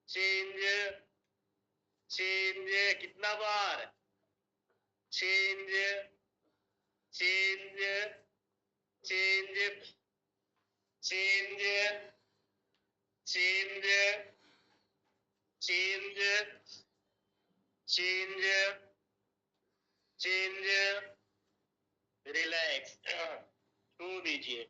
Change change कितना बार, change change change change change change change change relax, छू दीजिए।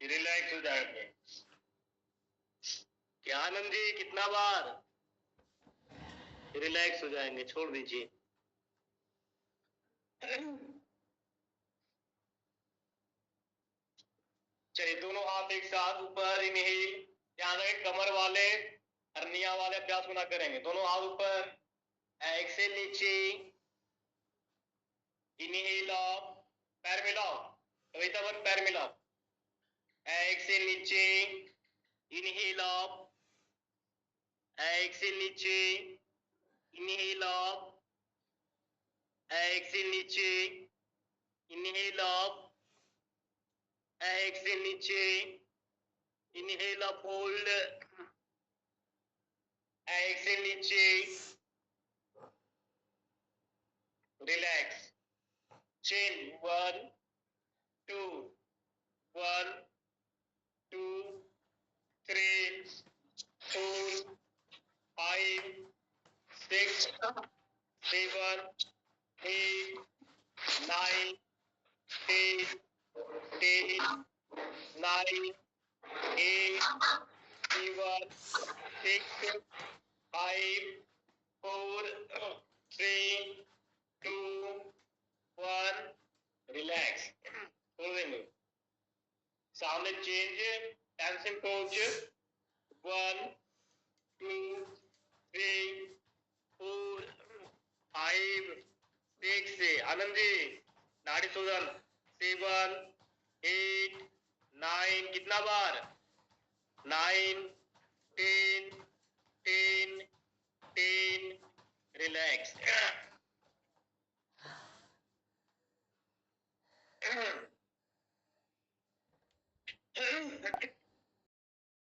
रिलैक्स हो जाएंगे। क्या आनंद जी, कितना बार रिलैक्स हो जाएंगे, छोड़ दीजिए। चलिए, दोनों हाथ एक साथ ऊपर, इनहेल। ध्यान रखें, कमर वाले, हर्निया वाले अभ्यास को ना करेंगे। दोनों हाथ ऊपर, एक्सेल नीचे, इनहेल अप, पैर मिलाओ, कविता पर पैर मिलाओ, एक्सेल नीचे, इनहेल अप, एक्सेल नीचे, इनहेल अप, एक्सेल नीचे, इनहेल अप, एक्सेल नीचे, इनहेल अप, होल्ड, एक्सेल नीचे, रिलैक्स, चेन 1 2 1 2 3 4 5 6 7 8 9 10 10 9 8 7 6 5 4 3 2 1 रिलैक्स, छोड़ देंगे। सामने change, tension coach, 1 2 3 4 5 6, Anand ji नाड़ी शोधन, 7 8 9, कितना बार, 9